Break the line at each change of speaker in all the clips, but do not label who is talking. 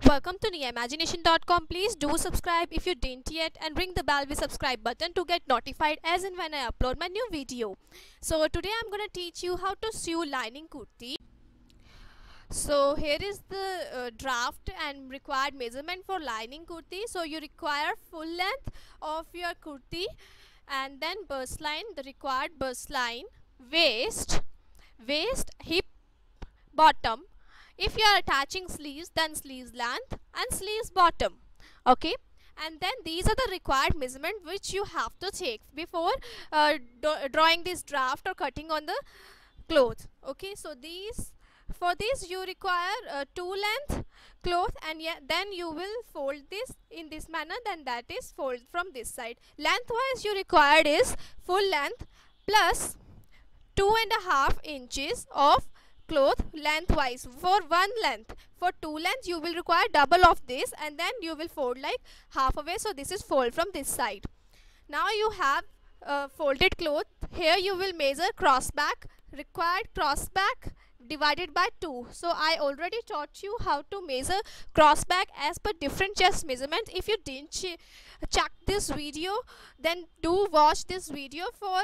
Welcome to neimagination.com. Please do subscribe if you didn't yet and ring the bell with subscribe button to get notified as and when I upload my new video. So today I'm going to teach you how to sew lining kurti. So here is the draft and required measurement for lining kurti. So you require full length of your kurti and then bust line, the required bust line, waist, hip, bottom. If you are attaching sleeves, then sleeves length and sleeves bottom. Okay, and then these are the required measurement which you have to take before drawing this draft or cutting on the cloth. Okay, so for this you require two length cloth, and then you will fold this in this manner, then that is fold from this side. Lengthwise you required is full length plus 2.5 inches of cloth lengthwise for one length. For two lengths you will require double of this, and then you will fold like half away. So this is fold from this side. Now you have folded cloth. Here you will measure cross back, required cross back divided by 2. So I already taught you how to measure cross back as per different chest measurements. If you didn't check this video, then do watch this video for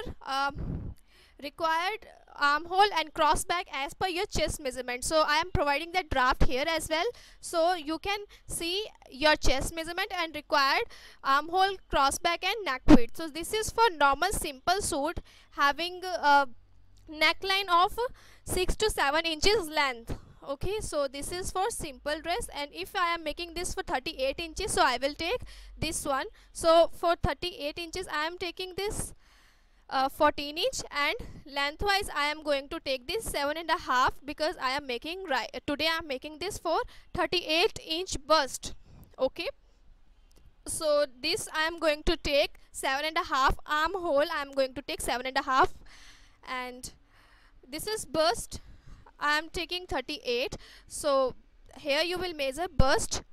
required armhole and cross back as per your chest measurement. So I am providing that draft here as well, so you can see your chest measurement and required armhole, cross back and neck width. So this is for normal simple suit having a neckline of 6 to 7 inches length. Okay, so this is for simple dress, and if I am making this for 38 inches, so I will take this one. So for 38 inches I am taking this 14 inch, and lengthwise I am going to take this 7.5 because I am making today I am making this for 38 inch bust. Okay, so this I am going to take 7.5 armhole. I am going to take 7.5, and this is bust. I am taking 38. So here you will measure bust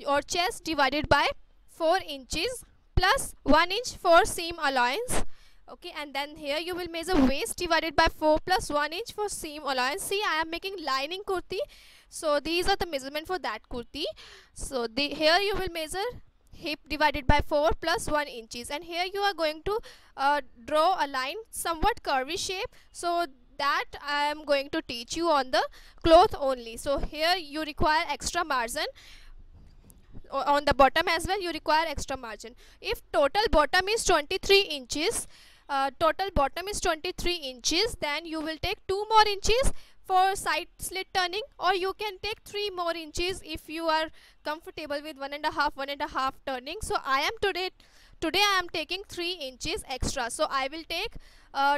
or chest divided by 4 inches plus 1 inch for seam allowance. Okay, and then here you will measure waist divided by 4 plus 1 inch for seam allowance. See, I am making lining kurti, so these are the measurement for that kurti. So here you will measure hip divided by 4 plus 1 inches, and here you are going to draw a line somewhat curvy shape. So that I am going to teach you on the cloth only. So here you require extra margin. On the bottom as well you require extra margin. If total bottom is 23 inches, then you will take 2 more inches for side slit turning, or you can take 3 more inches if you are comfortable with 1.5 turning. So I am today I am taking 3 inches extra. So I will take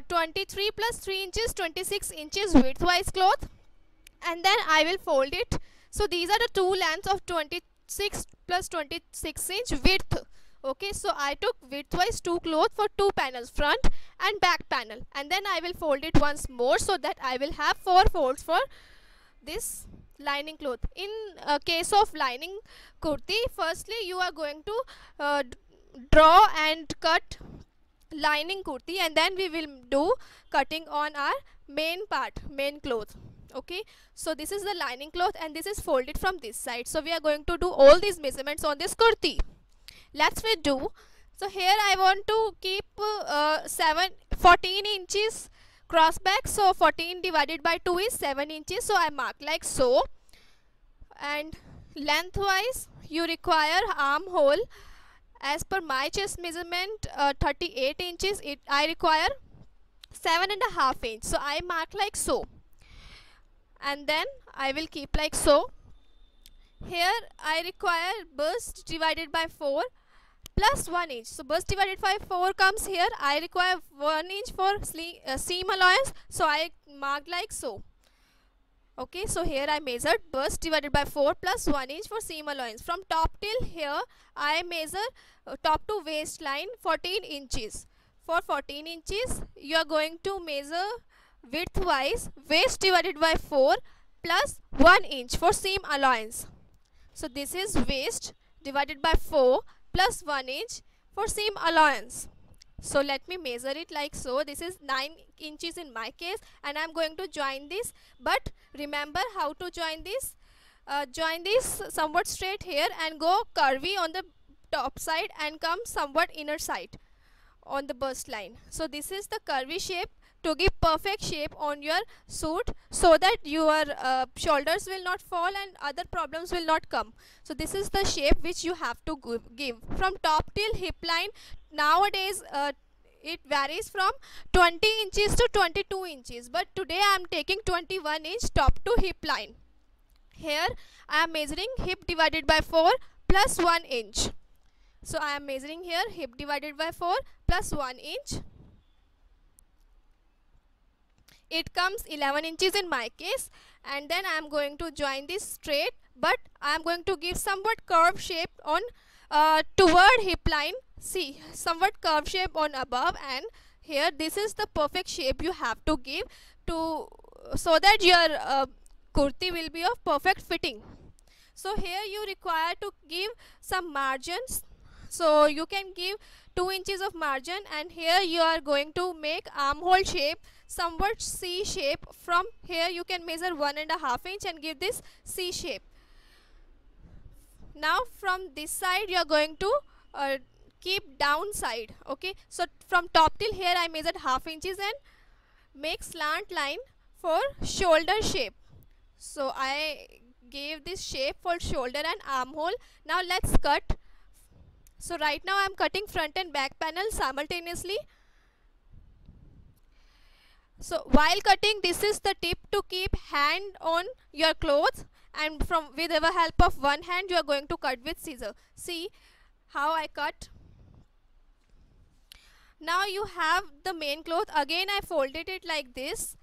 23 plus 3 inches, 26 inches widthwise cloth, and then I will fold it. So these are the two lengths of 26 plus 26 inch width. Okay, so I took widthwise 2 cloth for 2 panels, front and back panel, and then I will fold it once more so that I will have 4 folds for this lining cloth. In case of lining kurti, firstly you are going to draw and cut lining kurti, and then we will do cutting on our main cloth. Okay, so this is the lining cloth and this is folded from this side. So we are going to do all these measurements on this kurti. Let's do. So here I want to keep 14 inches cross back. So 14 divided by 2 is 7 inches. So I mark like so. And lengthwise you require armhole. As per my chest measurement 38 inches, I require 7.5 inch. So I mark like so, and then I will keep like so. Here I require bust divided by 4 plus 1 inch. So bust divided by 4 comes here. I require 1 inch for seam allowance. So I marked like so. Okay, so here I measured bust divided by 4 plus 1 inch for seam allowance. From top till here I measure top to waistline 14 inches. For 14 inches you are going to measure widthwise waist divided by 4 plus 1 inch for seam allowance. So this is waist divided by 4 plus 1 inch for seam allowance. So let me measure it like so. This is 9 inches in my case, and I am going to join this. But remember how to join this. join this somewhat straight here and go curvy on the top side and come somewhat inner side on the bust line. So this is the curvy shape to give perfect shape on your suit, so that your shoulders will not fall and other problems will not come. So this is the shape which you have to give from top till hip line. Nowadays it varies from 20 inches to 22 inches, but today I am taking 21 inch top to hip line. Here I am measuring hip divided by 4 plus 1 inch. So I am measuring here hip divided by 4 plus 1 inch. It comes 11 inches in my case, and then I am going to join this straight, but I am going to give somewhat curved shape on toward hip line. See, somewhat curved shape on above, and here this is the perfect shape you have to give to, so that your kurti will be of perfect fitting. So here you require to give some margins, so you can give 2 inches of margin, and here you are going to make armhole shape, somewhat C shape. From here you can measure 1.5 inch and give this C shape. Now from this side you are going to keep down side. Okay, so from top till here I measured half inches and make slant line for shoulder shape. So I gave this shape for shoulder and armhole. Now let's cut. So right now I am cutting front and back panel simultaneously. So while cutting, this is the tip to keep hand on your clothes, and from with the help of one hand you are going to cut with scissor. See how I cut. Now you have the main cloth. Again I folded it like this,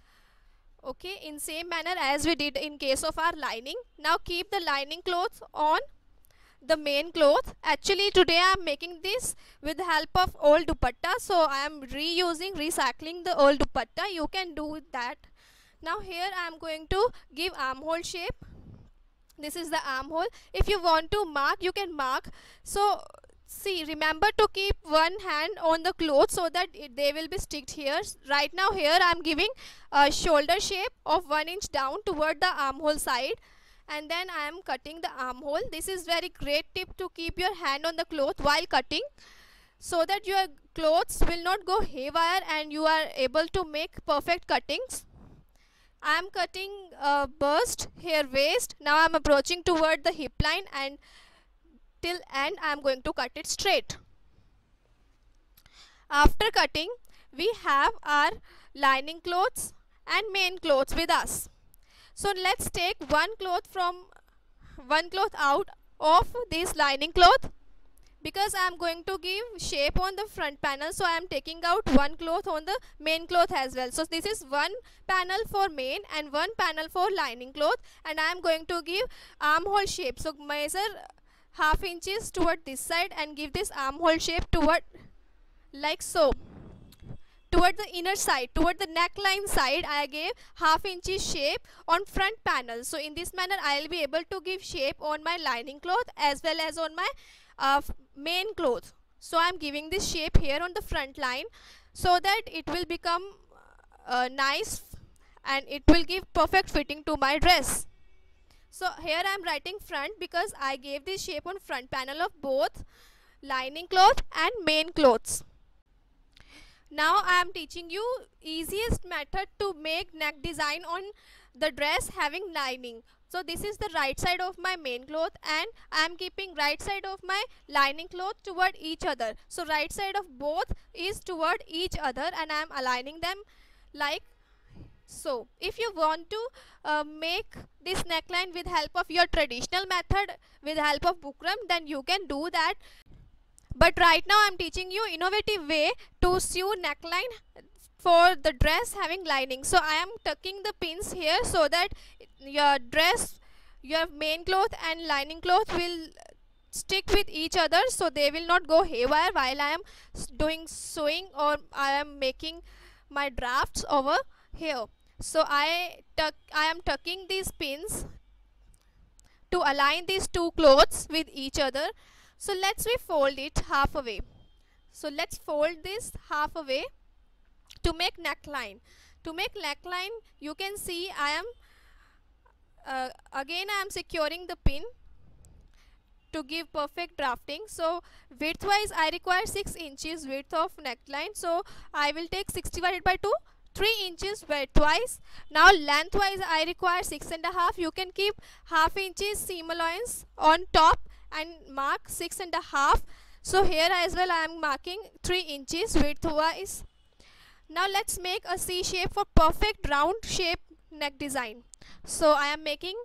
okay, in same manner as we did in case of our lining. Now keep the lining cloth on the main cloth. Actually today I am making this with the help of Old Dupatta, so I am recycling the Old Dupatta. You can do that. Now here I am going to give armhole shape. This is the armhole. If you want to mark, you can mark. So see, remember to keep one hand on the cloth so that they will be sticked here. Right now here I am giving a shoulder shape of 1 inch down toward the armhole side, and then I am cutting the armhole. This is very great tip to keep your hand on the cloth while cutting, so that your clothes will not go haywire and you are able to make perfect cuttings. I am cutting bust, here waist. Now I am approaching toward the hip line, and till end I am going to cut it straight. After cutting, we have our lining clothes and main clothes with us. So let's take one cloth out of this lining cloth, because I am going to give shape on the front panel, so I am taking out one cloth on the main cloth as well. So this is one panel for main and one panel for lining cloth, and I am going to give armhole shape. So measure half inches toward this side and give this armhole shape toward, like so, toward the inner side, toward the neckline side. I gave half inches shape on front panel. So in this manner I will be able to give shape on my lining cloth as well as on my main cloth. So I am giving this shape here on the front line, so that it will become nice and it will give perfect fitting to my dress. So here I am writing front because I gave this shape on front panel of both lining cloth and main clothes. Now I am teaching you easiest method to make neck design on the dress having lining. So this is the right side of my main cloth, and I am keeping right side of my lining cloth toward each other. So right side of both is toward each other, and I am aligning them like so. If you want to make this neckline with help of your traditional method, with help of bukram, then you can do that. But right now I am teaching you innovative way to sew neckline for the dress having lining. So I am tucking the pins here so that your dress, your main cloth and lining cloth will stick with each other, so they will not go haywire while I am doing sewing or I am making my drafts over here. So I am tucking these pins to align these two clothes with each other. So let's fold it half away. So let's fold this half away to make neckline. To make neckline, you can see I am Again I am securing the pin to give perfect drafting. So width wise I require 6 inches width of neckline, so I will take 60 divided by 2, 3 inches width wise. Now length wise I require 6.5. You can keep half inches seam allowance on top and mark 6.5. So here as well I am marking 3 inches width wise. Now let's make a C shape for perfect round shape neck design. So I am making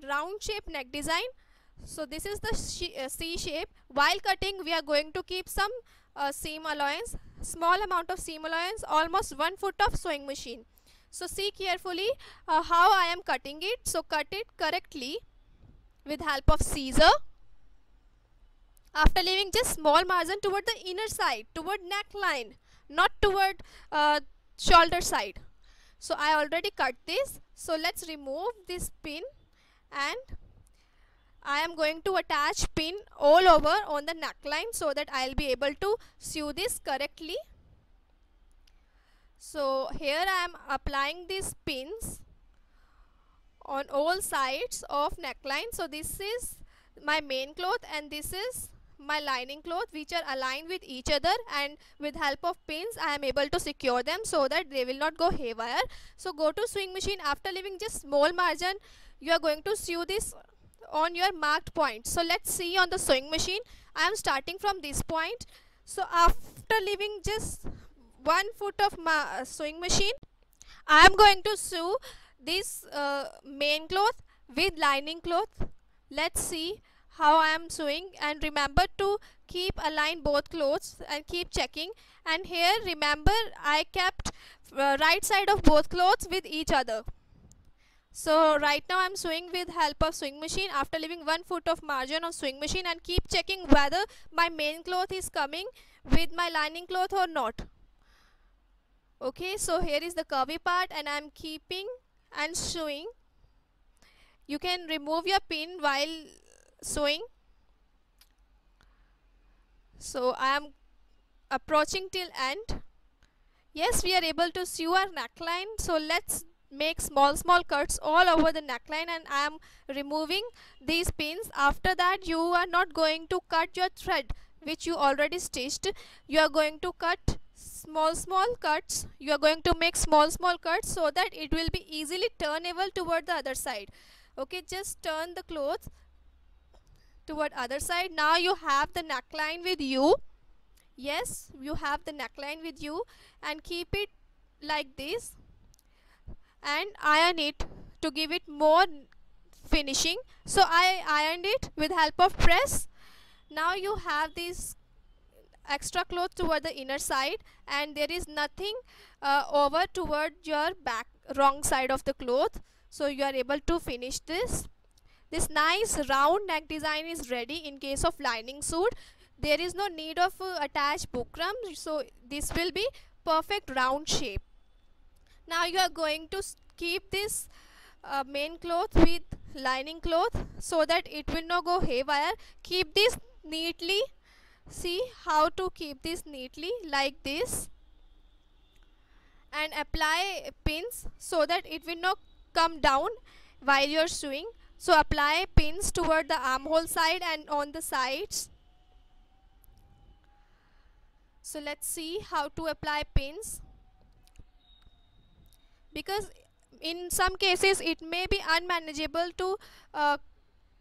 round shape neck design. So this is the C shape. While cutting we are going to keep some seam allowance, small amount of seam allowance, almost 1 foot of sewing machine. So see carefully how I am cutting it. So cut it correctly with help of scissor, after leaving just small margin toward the inner side, toward neckline, not toward shoulder side. So I already cut this. So let's remove this pin, and I am going to attach pin all over on the neckline so that I'll be able to sew this correctly. So here I am applying these pins on all sides of neckline. So this is my main cloth and this is my lining cloth, which are aligned with each other, and with help of pins I am able to secure them so that they will not go haywire. So go to sewing machine. After leaving just small margin, you are going to sew this on your marked point. So let's see on the sewing machine. I am starting from this point. So after leaving just 1 foot of my sewing machine, I am going to sew this main cloth with lining cloth. Let's see how I am sewing, and remember to keep align both clothes and keep checking. And here remember I kept right side of both clothes with each other. So right now I am sewing with help of sewing machine after leaving 1 foot of margin of sewing machine, and keep checking whether my main cloth is coming with my lining cloth or not. Okay, so here is the curvy part and I am keeping and sewing. You can remove your pin while sewing. So I am approaching till end. Yes, we are able to sew our neckline. So let's make small cuts all over the neckline, and I am removing these pins. After that you are not going to cut your thread which you already stitched. You are going to cut small cuts. You are going to make small cuts so that it will be easily turnable toward the other side. Okay, just turn the cloth toward other side. Now you have the neckline with you. Yes, you have the neckline with you, and keep it like this and iron it to give it more finishing. So I ironed it with help of press. Now you have this extra cloth toward the inner side, and there is nothing over toward your back wrong side of the cloth. So you are able to finish this. This nice round neck design is ready. In case of lining suit, there is no need of attached bukram, so this will be perfect round shape. Now you are going to keep this main cloth with lining cloth so that it will not go haywire. Keep this neatly. See how to keep this neatly like this, and apply pins so that it will not come down while you are sewing. So apply pins toward the armhole side and on the sides. So let's see how to apply pins, because in some cases it may be unmanageable to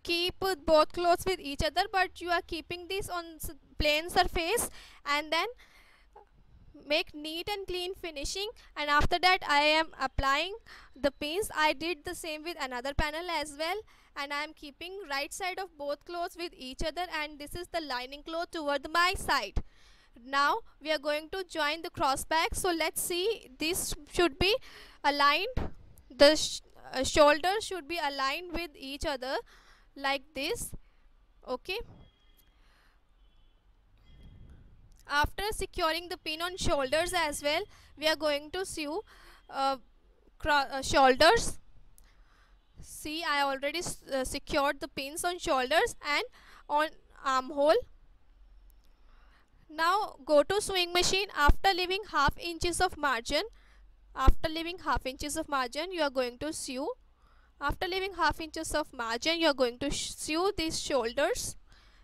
keep both clothes with each other, but you are keeping this on plain surface and then make neat and clean finishing. And after that I am applying the pins. I did the same with another panel as well, and I am keeping right side of both clothes with each other, and this is the lining cloth toward my side. Now we are going to join the cross back. So let's see, this should be aligned. The shoulders should be aligned with each other like this. Okay, after securing the pin on shoulders as well, we are going to sew shoulders. See, I already secured the pins on shoulders and on armhole. Now go to sewing machine. After leaving half inches of margin, you are going to sew After leaving half inches of margin, you are going to sew these shoulders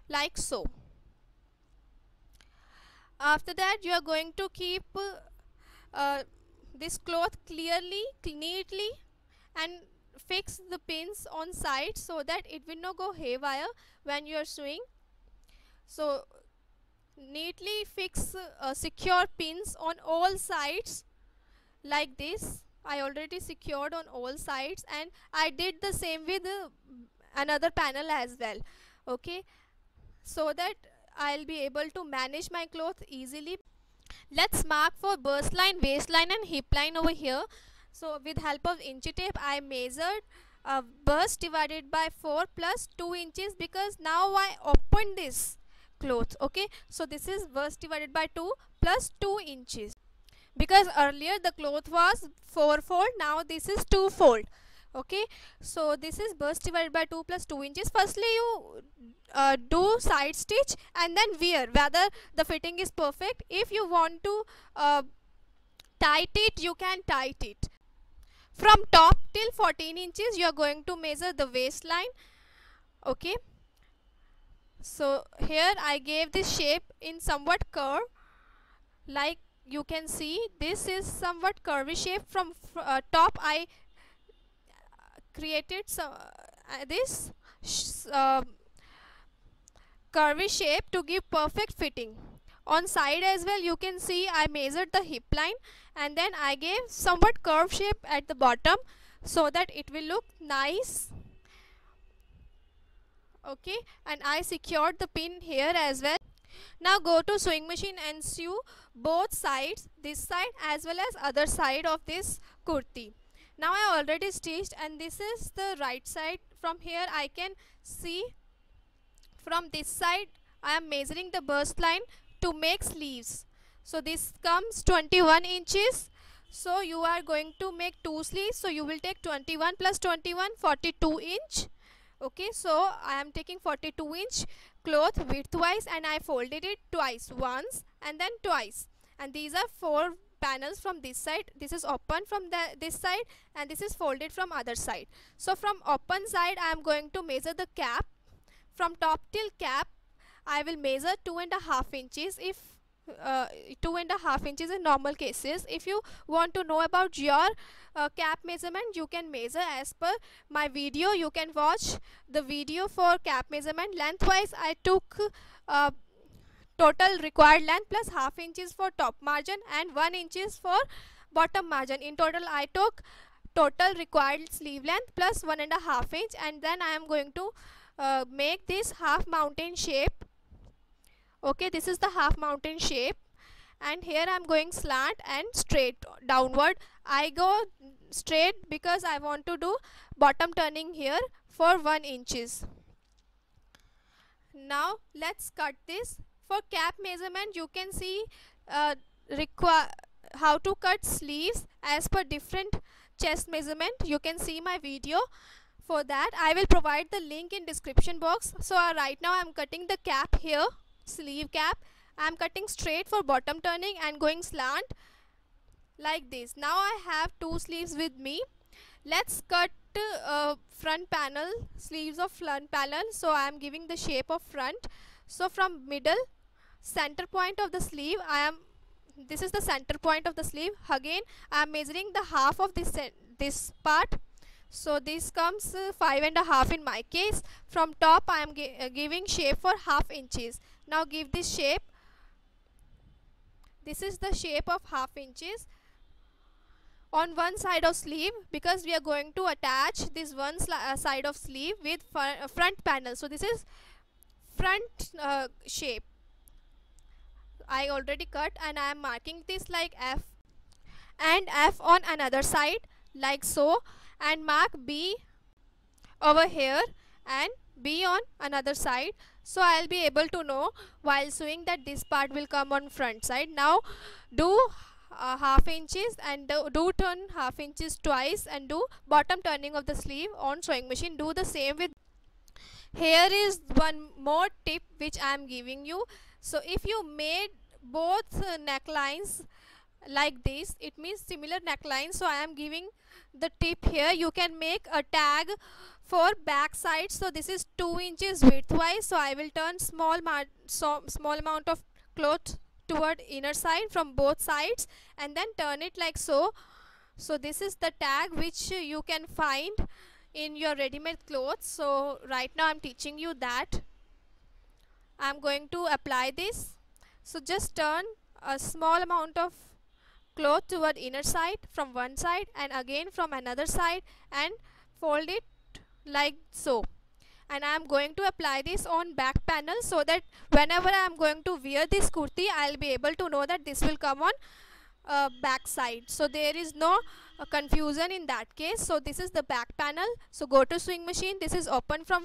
like so. After that, you are going to keep this cloth clearly, neatly, and fix the pins on sides so that it will not go haywire when you are sewing. So neatly fix secure pins on all sides like this. I already secured on all sides, and I did the same with another panel as well. Okay, so that I'll be able to manage my cloth easily. Let's mark for bust line, waistline and hip line over here. So with help of inch tape, I measured bust divided by 4 plus 2 inches, because now I opened this cloth. Okay, so this is bust divided by 2 plus 2 inches, because earlier the cloth was 4-fold, now this is 2-fold. Okay, so this is bust divided by 2 plus 2 inches. Firstly, you do side stitch and then wear whether the fitting is perfect. If you want to tight it, you can tight it. From top till 14 inches you are going to measure the waistline. Okay, so here I gave this shape in somewhat curve, like you can see this is somewhat curvy shape. From top I created this curvy shape to give perfect fitting. On side as well, you can see I measured the hip line, and then I gave somewhat curved shape at the bottom so that it will look nice. Okay, and I secured the pin here as well. Now go to sewing machine and sew both sides, this side as well as other side of this kurti. Now I already stitched, and this is the right side. From here I can see, from this side I am measuring the bust line to make sleeves. So this comes 21 inches. So you are going to make 2 sleeves, so you will take 21 plus 21, 42 inch. Okay, so I am taking 42 inch cloth widthwise, and I folded it twice, once and then twice. And these are 4 panels from this side. This is open from this side, and this is folded from other side. So from open side I am going to measure the cap. From top till cap I will measure 2.5 inches. If 2.5 inches in normal cases. If you want to know about your cap measurement, you can measure as per my video. You can watch the video for cap measurement. Lengthwise I took total required length plus half inches for top margin and 1 inches for bottom margin. In total I took total required sleeve length plus 1.5 inch, and then I am going to make this half mountain shape. Okay, this is the half mountain shape, and here I am going slant and straight downward. I go straight because I want to do bottom turning here for 1 inches. Now let's cut this. For cap measurement, you can see how to cut sleeves as per different chest measurement. You can see my video. For that I will provide the link in description box. So right now I am cutting the cap here, sleeve cap. I am cutting straight for bottom turning and going slant like this. Now I have 2 sleeves with me. Let's cut front panel, sleeves of front panel. So I am giving the shape of front. So from middle center point of the sleeve, this is the center point of the sleeve. Again I am measuring the half of this part. So this comes 5.5 in my case. From top I am giving shape for half inches. Now give this shape. This is the shape of half inches on one side of sleeve, because we are going to attach this one side of sleeve with front panel. So this is front shape. I already cut, and I am marking this like F, and F on another side like so, and mark B over here and B on another side. So I'll be able to know while sewing that this part will come on front side. Now do half inches and do turn half inches twice, and do bottom turning of the sleeve on sewing machine. Do the same with. Here is one more tip which I am giving you. So if you made both necklines like this, it means similar neckline. So I am giving the tip here. You can make a tag for back side. So this is 2 inches widthwise, so I will turn small amount of cloth toward inner side from both sides and then turn it like so. So this is the tag which you can find in your ready-made clothes. So right now I'm teaching you that. I'm going to apply this. So just turn a small amount of cloth toward inner side from one side and again from another side and fold it like so. And I am going to apply this on back panel, so that whenever I am going to wear this kurti, I'll be able to know that this will come on back side. So there is no confusion in that case. So this is the back panel. So go to sewing machine. This is open from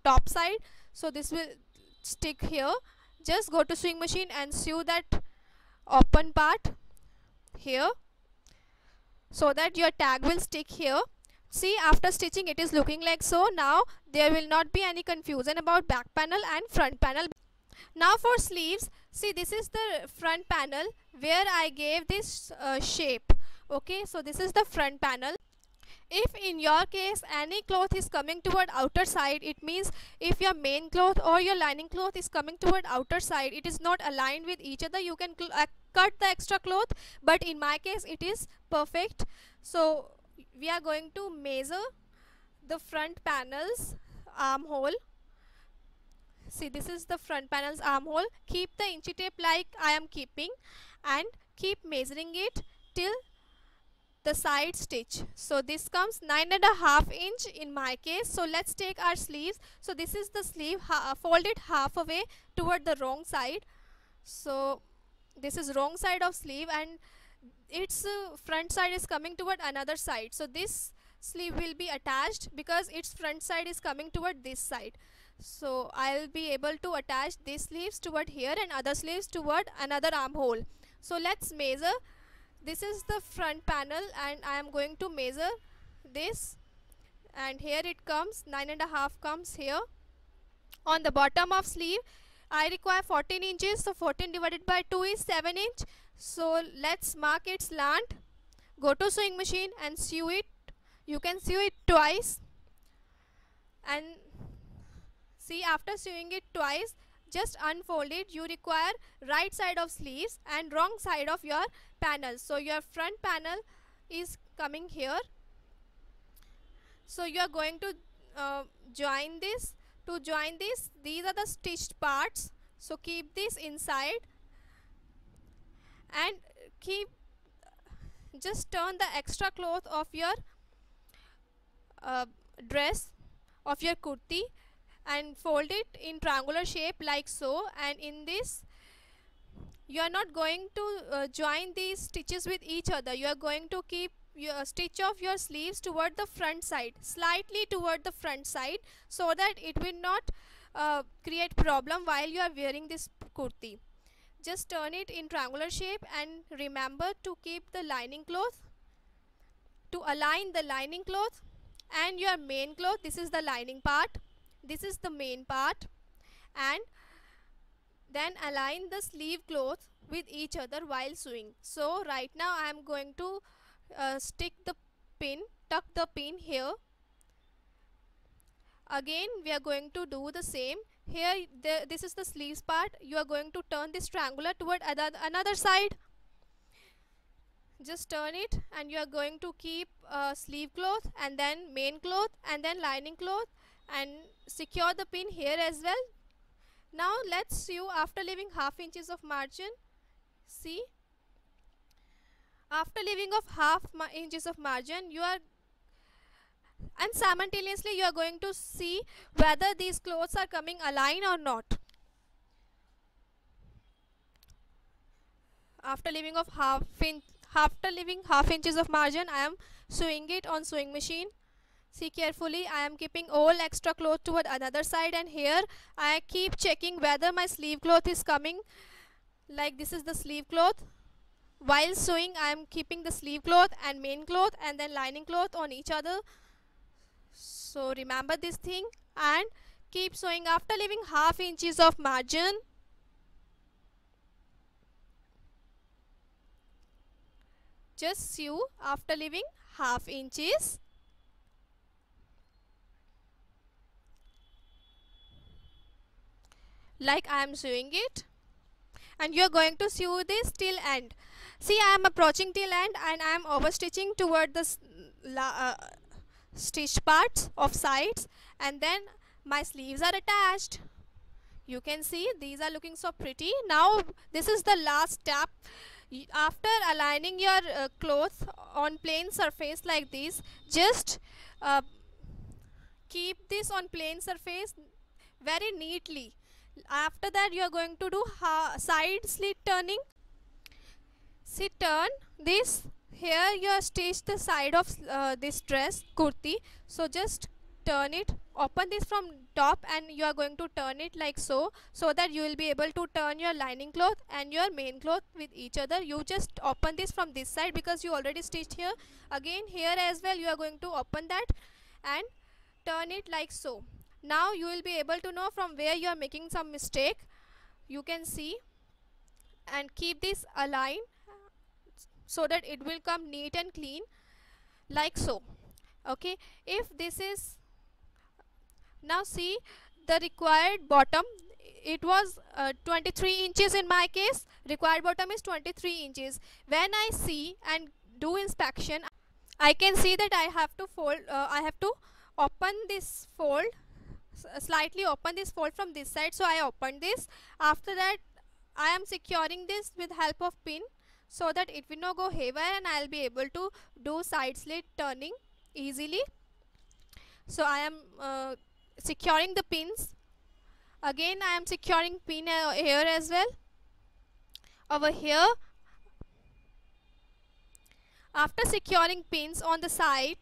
top side, so this will stick here. Just go to sewing machine and sew that open part here, so that your tag will stick here. See, after stitching it is looking like so. Now there will not be any confusion about back panel and front panel. Now for sleeves, see, this is the front panel where I gave this shape. Okay, so this is the front panel. If in your case any cloth is coming toward outer side, it means if your main cloth or your lining cloth is coming toward outer side, it is not aligned with each other, you can cut the extra cloth, but in my case it is perfect. So we are going to measure the front panel's armhole. See, this is the front panel's armhole. Keep the inchy tape like I am keeping and keep measuring it till the side stitch. So this comes 9.5 inch in my case. So let's take our sleeves. So this is the sleeve folded half away toward the wrong side. So this is wrong side of sleeve and its front side is coming toward another side. So this sleeve will be attached because its front side is coming toward this side. So I'll be able to attach these sleeves toward here and other sleeves toward another armhole. So let's measure. This is the front panel and I am going to measure this, and here it comes 9.5 comes here. On the bottom of sleeve I require 14 inches, so 14 divided by 2 is 7 inch. So let's mark its length. Go to sewing machine and sew it. You can sew it twice, and see, after sewing it twice, just unfold it. You require right side of sleeves and wrong side of your panel. So your front panel is coming here. So you are going to join this. To join this, these are the stitched parts. So keep this inside and just turn the extra cloth of your dress, of your kurti, and fold it in triangular shape like so. And in this you are not going to join these stitches with each other. You are going to keep your stitch of your sleeves toward the front side, slightly toward the front side, so that it will not create problem while you are wearing this kurti. Just turn it in triangular shape and remember to keep the lining cloth, to align the lining cloth and your main cloth. This is the lining part, this is the main part, and then align the sleeve cloth with each other while sewing. So right now I am going to stick the pin, tuck the pin here. Again we are going to do the same. Here this is the sleeves part. You are going to turn this triangular toward another side. Just turn it and you are going to keep sleeve cloth and then main cloth and then lining cloth, and secure the pin here as well. Now let's sew after leaving half inches of margin. See, after leaving of half inches of margin, you are, and simultaneously you are going to see whether these clothes are coming aligned or not. After leaving of half inches of margin, I am sewing it on sewing machine. See carefully, I am keeping all extra cloth toward another side, and here I keep checking whether my sleeve cloth is coming. Like this is the sleeve cloth. While sewing, I am keeping the sleeve cloth and main cloth and then lining cloth on each other. So remember this thing and keep sewing after leaving half inches of margin. just sew after leaving half inches. Like I am sewing it, and you are going to sew this till end. See, I am approaching till end and I am overstitching toward the stitch parts of sides, and then my sleeves are attached. You can see these are looking so pretty. Now this is the last step. After aligning your cloth on plain surface like this, just uh, keep this on plain surface very neatly. After that you are going to do side slit turning. See, turn this. Here you are stitched the side of this dress kurti, so just turn it, open this from top, and you are going to turn it like so, so that you will be able to turn your lining cloth and your main cloth with each other. You just open this from this side because you already stitched here. Again here as well you are going to open that and turn it like so. Now you will be able to know from where you are making some mistake. You can see, and keep this aligned so that it will come neat and clean like so. Okay, if this is, now see the required bottom, it was 23 inches in my case. Required bottom is 23 inches. When I see and do inspection, I can see that I have to fold, I have to open this fold, slightly open this fold from this side, so I opened this. After that I am securing this with help of pin so that it will not go haywire, and I will be able to do side slit turning easily. So I am securing the pins. Again I am securing pin here as well, over here. After securing pins on the side,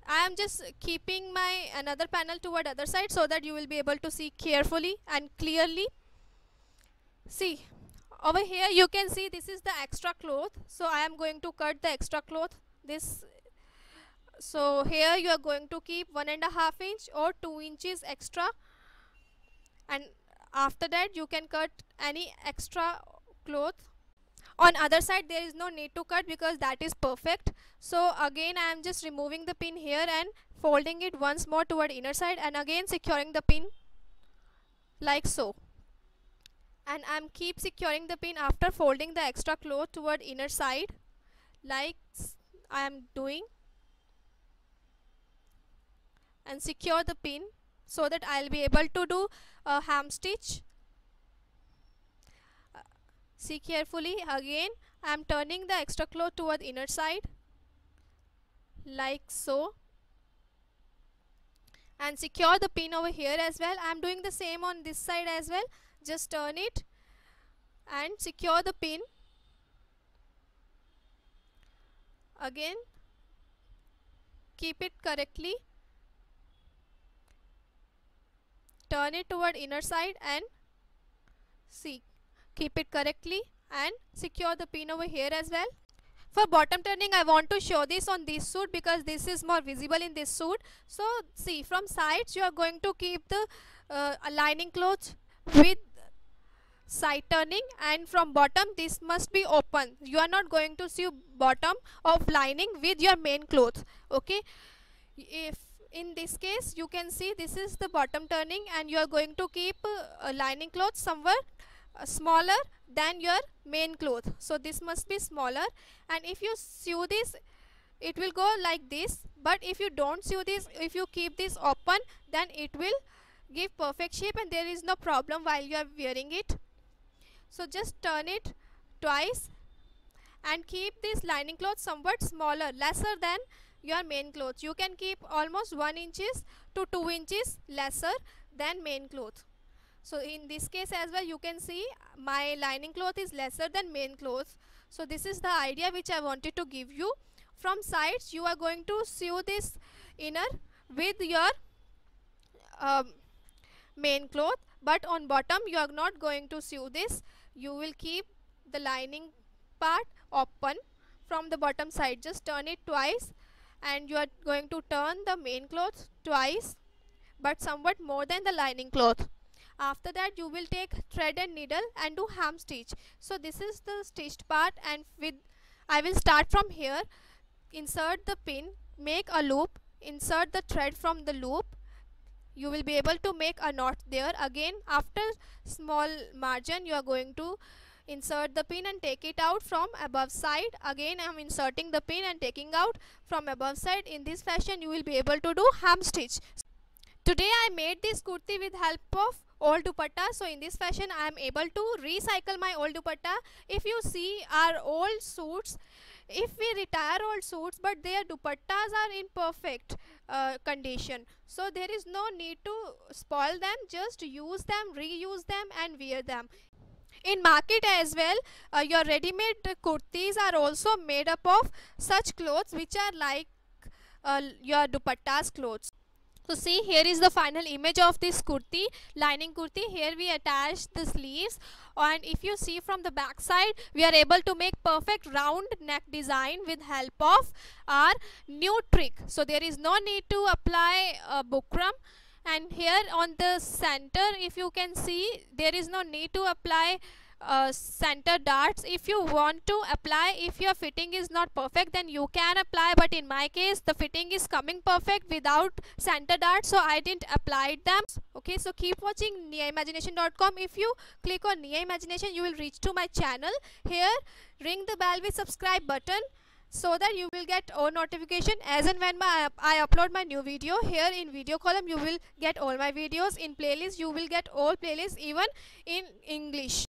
I am just keeping my another panel toward other side so that you will be able to see carefully and clearly. See, over here you can see this is the extra cloth, so I am going to cut the extra cloth. This, so here you are going to keep 1.5 inch or 2 inches extra, and after that you can cut any extra cloth. On other side there is no need to cut because that is perfect. So again I am just removing the pin here and folding it once more toward inner side, and again securing the pin like so. And I am keep securing the pin after folding the extra cloth toward inner side like I am doing, and secure the pin so that I will be able to do a ham stitch. See carefully, again I am turning the extra cloth toward inner side like so, and secure the pin over here as well. I am doing the same on this side as well. Just turn it and secure the pin. Again keep it correctly, turn it toward inner side, and see, keep it correctly and secure the pin over here as well. For bottom turning I want to show this on this suit because this is more visible in this suit. So see, from sides you are going to keep the lining cloth with side turning, and from bottom this must be open. You are not going to sew bottom of lining with your main cloth. Okay, if in this case you can see this is the bottom turning, and you are going to keep a lining cloth somewhere smaller than your main cloth, so this must be smaller. And if you sew this, it will go like this, but if you don't sew this, if you keep this open, then it will give perfect shape and there is no problem while you are wearing it. So just turn it twice and keep this lining cloth somewhat smaller, lesser than your main cloth. You can keep almost 1 inches to 2 inches lesser than main cloth. So in this case as well you can see my lining cloth is lesser than main cloth. So this is the idea which I wanted to give you. From sides you are going to sew this inner with your main cloth, but on bottom you are not going to sew this. You will keep the lining part open from the bottom side. Just turn it twice, and you are going to turn the main cloth twice, but somewhat more than the lining cloth. After that you will take thread and needle and do ham stitch. So this is the stitched part, and with I will start from here. Insert the pin, make a loop, insert the thread from the loop. You will be able to make a knot there. Again, after small margin, you are going to insert the pin and take it out from above side. Again, I am inserting the pin and taking out from above side. In this fashion, you will be able to do hem stitch. Today I made this kurti with help of old dupatta. So in this fashion I am able to recycle my old dupatta. If you see our old suits, if we retire old suits but their dupattas are in perfect condition, so there is no need to spoil them. Just use them, reuse them and wear them. In market as well, your ready-made kurtis are also made up of such clothes which are like your dupattas clothes. So see, here is the final image of this kurti, lining kurti. Here we attach the sleeves, and if you see from the back side, we are able to make perfect round neck design with help of our new trick. So there is no need to apply bukram. And here on the center, if you can see, there is no need to apply center darts. If you want to apply, if your fitting is not perfect, then you can apply, but in my case the fitting is coming perfect without center darts, so I didn't apply them. Okay, so keep watching niaimagination.com. If you click on Nia Imagination, you will reach to my channel. Here ring the bell with subscribe button, so that you will get all notification as and when I upload my new video. Here in video column you will get all my videos. In playlist you will get all playlists, even in English.